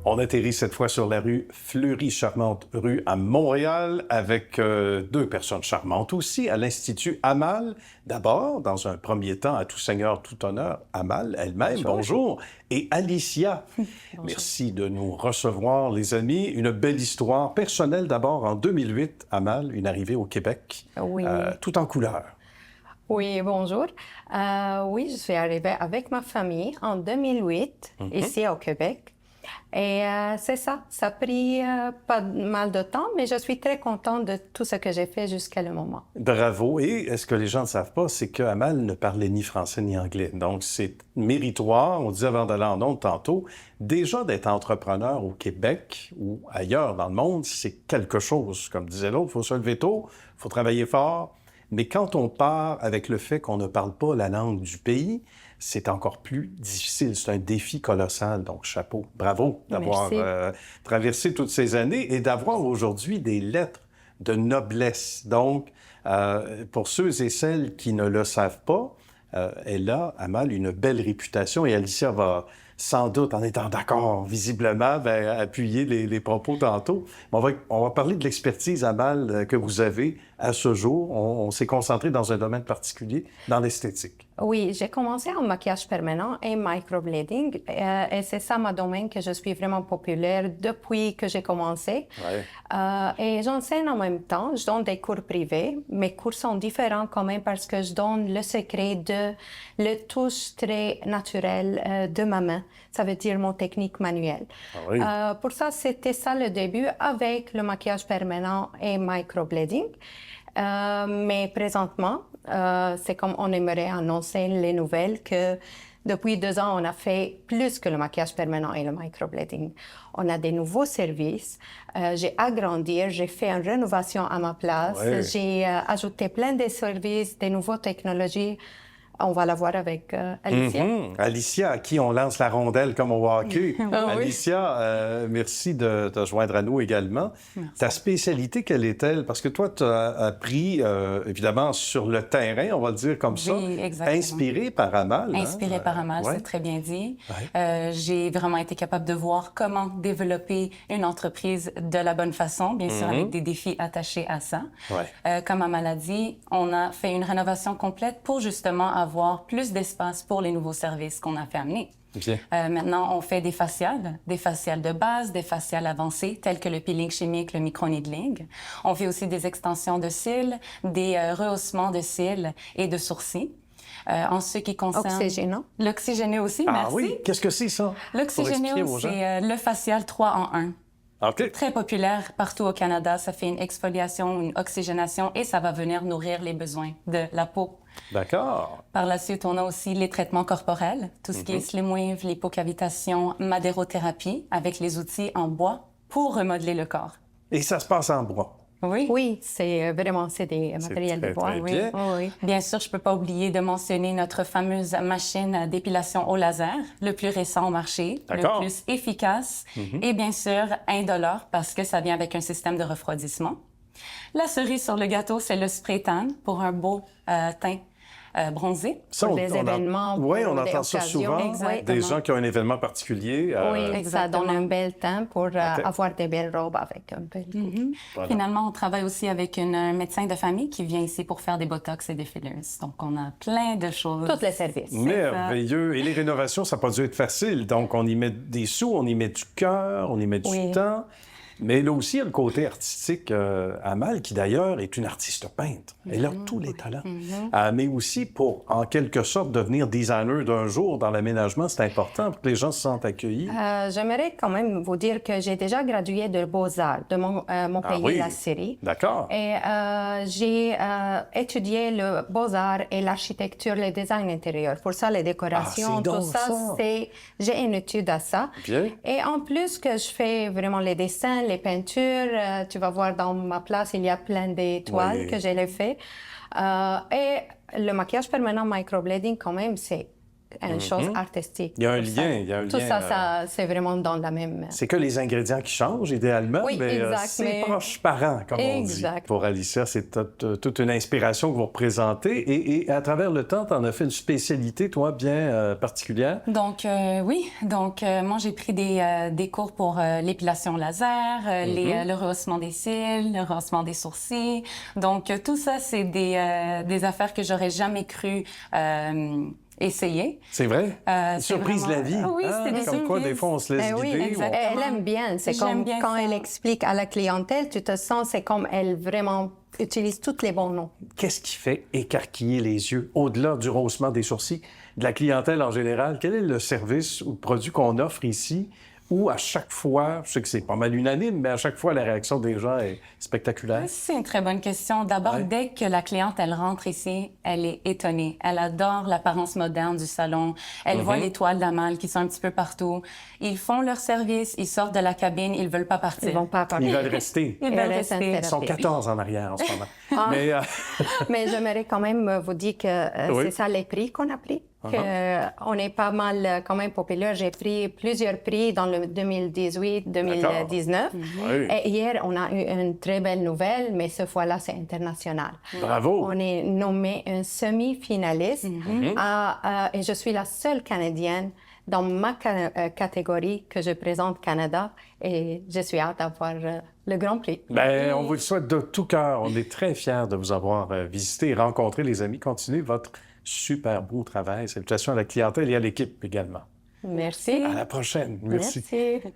On atterrit cette fois sur la rue Fleury-Charmante, rue à Montréal, avec deux personnes charmantes aussi, à l'Institut Amal. D'abord, dans un premier temps, à tout seigneur, tout honneur, Amal elle-même, bonjour. Et Alicia, Bonjour. Merci de nous recevoir, les amis. Une belle histoire personnelle d'abord. En 2008, Amal, une arrivée au Québec, Oui. tout en couleur. Oui, bonjour. Oui, je suis arrivée avec ma famille en 2008, ici au Québec. Et c'est ça a pris pas mal de temps, mais je suis très contente de tout ce que j'ai fait jusqu'à le moment. Bravo. Et ce que les gens ne savent pas, c'est qu'Amal ne parlait ni français ni anglais. Donc, c'est méritoire, on disait avant d'aller en ondes tantôt, déjà d'être entrepreneur au Québec ou ailleurs dans le monde, c'est quelque chose. Comme disait l'autre, il faut se lever tôt, il faut travailler fort. Mais quand on part avec le fait qu'on ne parle pas la langue du pays, c'est encore plus difficile. C'est un défi colossal. Donc, chapeau. Bravo d'avoir traversé toutes ces années et d'avoir aujourd'hui des lettres de noblesse. Donc, pour ceux et celles qui ne le savent pas, elle a, Amal, une belle réputation et Alicia va sans doute, en étant d'accord, visiblement, appuyer les propos tantôt. On va parler de l'expertise, Amal, que vous avez à ce jour. On s'est concentré dans un domaine particulier, dans l'esthétique. Oui, j'ai commencé en maquillage permanent et microblading. Et c'est ça mon domaine que je suis vraiment populaire depuis que j'ai commencé. Ouais. Et j'enseigne en même temps. Je donne des cours privés. Mes cours sont différents quand même parce que je donne le secret de le touche très naturel de ma main. Ça veut dire mon technique manuelle. Ah oui. Pour ça, c'était ça le début avec le maquillage permanent et microblading. Mais présentement, c'est comme on aimerait annoncer les nouvelles que depuis 2 ans, on a fait plus que le maquillage permanent et le microblading. On a des nouveaux services. J'ai agrandi, j'ai fait une rénovation à ma place. Ouais. J'ai ajouté plein de services, des nouvelles technologies. On va la voir avec Alicia. Alicia, à qui on lance la rondelle comme au hockey. Ah oui. Alicia, merci de te joindre à nous également. Merci. Ta spécialité, quelle est-elle? Parce que toi, tu as appris, évidemment, sur le terrain, on va le dire comme ça. Oui, exactement. Inspiré par Amal. Inspirée par Amal, ouais. c'est très bien dit. Ouais. J'ai vraiment été capable de voir comment développer une entreprise de la bonne façon, bien sûr, avec des défis attachés à ça. Ouais. Comme Amal a dit, on a fait une rénovation complète pour justement avoir plus d'espace pour les nouveaux services qu'on a fait amener. Bien. Maintenant, on fait des faciales de base, des faciales avancées, telles que le peeling chimique, le microneedling. On fait aussi des extensions de cils, des rehaussements de cils et de sourcils. En ce qui concerne... Oxygénant. L'oxygéné aussi, Ah merci. oui, qu'est-ce que c'est ça? L'oxygéné, c'est le facial 3 en 1. OK. Très populaire partout au Canada. Ça fait une exfoliation, une oxygénation et ça va venir nourrir les besoins de la peau. D'accord. Par la suite, on a aussi les traitements corporels, tout ce qui est slim wave, lipocavitation, madérothérapie avec les outils en bois pour remodeler le corps. Et ça se passe en bois. Oui. Oui, c'est vraiment des matériels de très, bois. très Oui. bien. Oh, oui. Bien sûr, je peux pas oublier de mentionner notre fameuse machine d'épilation au laser, le plus récent au marché, D'accord. le plus efficace et bien sûr indolore parce que ça vient avec un système de refroidissement. La cerise sur le gâteau, c'est le spray tan pour un beau teint bronzé. Ça, Pour des événements, Oui, pour on des entend ça occasions. souvent. Exactement. Des gens qui ont un événement particulier. Oui, ça Exactement. donne un bel temps pour avoir des belles robes avec un bel Voilà. Finalement, on travaille aussi avec un médecin de famille qui vient ici pour faire des botox et des fillers. Donc, on a plein de choses. Tous les services. Merveilleux. Et les rénovations, ça n'a pas dû être facile. Donc, on y met des sous, on y met du cœur, on y met du Oui. temps. Mais là aussi, il y a le côté artistique. Amal, qui d'ailleurs est une artiste peintre. Elle a tous les talents. Mais aussi pour, en quelque sorte, devenir designer d'un jour dans l'aménagement, c'est important pour que les gens se sentent accueillis. J'aimerais quand même vous dire que j'ai déjà gradué de Beaux-Arts de mon pays, oui. la Syrie. D'accord. Et j'ai étudié le Beaux-Arts et l'architecture, le design intérieur. Pour ça, les décorations, c'est donc tout ça, ça. j'ai une étude à ça. Bien. Et en plus que je fais vraiment les dessins, les peintures, tu vas voir dans ma place, il y a plein d'étoiles Oui. que j'ai les fait. Et le maquillage permanent microblading, quand même, c'est une chose artistique. Il y a un Pour ça. lien, il y a un Tout lien, ça, c'est vraiment dans la même... C'est que les ingrédients qui changent, idéalement, Oui, mais exact, c'est mais- proche parent, comme on dit. Exact. Pour Alicia, c'est toute une inspiration que vous représentez. Et à travers le temps, tu en as fait une spécialité, toi, bien particulière. Donc, oui. Donc, moi, j'ai pris des cours pour l'épilation laser, le rehaussement des cils, le rehaussement des sourcils. Donc, tout ça, c'est des affaires que j'aurais jamais cru essayer. C'est vrai? C'est Surprise de la vie. vraiment- Oui, c'était des Comme quoi, surprises. des fois, on se laisse Eh oui, guider. exact. Elle aime bien. C'est J'aime comme bien quand ça. elle explique à la clientèle, tu te sens, c'est comme elle vraiment utilise tous les bons noms. Qu'est-ce qui fait écarquiller les yeux, au-delà du rehaussement des sourcils, de la clientèle en général? Quel est le service ou le produit qu'on offre ici où, à chaque fois, je sais que c'est pas mal unanime, mais à chaque fois, la réaction des gens est spectaculaire? C'est une très bonne question. D'abord, Ouais. dès que la cliente, elle rentre ici, elle est étonnée. Elle adore l'apparence moderne du salon. Elle voit les toiles d'Amal qui sont un petit peu partout. Ils font leur service, ils sortent de la cabine, ils veulent pas partir. Ils vont pas parler. Ils veulent rester. Ils Elle veulent reste rester. Ils sont 14 en arrière en ce moment. Mais Mais j'aimerais quand même vous dire que Oui. c'est ça les prix qu'on a pris. On est pas mal quand même populaire. J'ai pris plusieurs prix dans le 2018-2019. Oui. Et hier, on a eu une très belle nouvelle, mais cette fois-là, c'est international. Bravo! On est nommé un semi-finaliste et je suis la seule Canadienne dans ma catégorie que je présente Canada et je suis hâte d'avoir le Grand Prix. Ben, on vous le souhaite de tout cœur. On est très fiers de vous avoir visité et rencontré, les amis. Continuez votre super beau travail. Salutations à la clientèle et à l'équipe également. Merci. À la prochaine. Merci. Merci.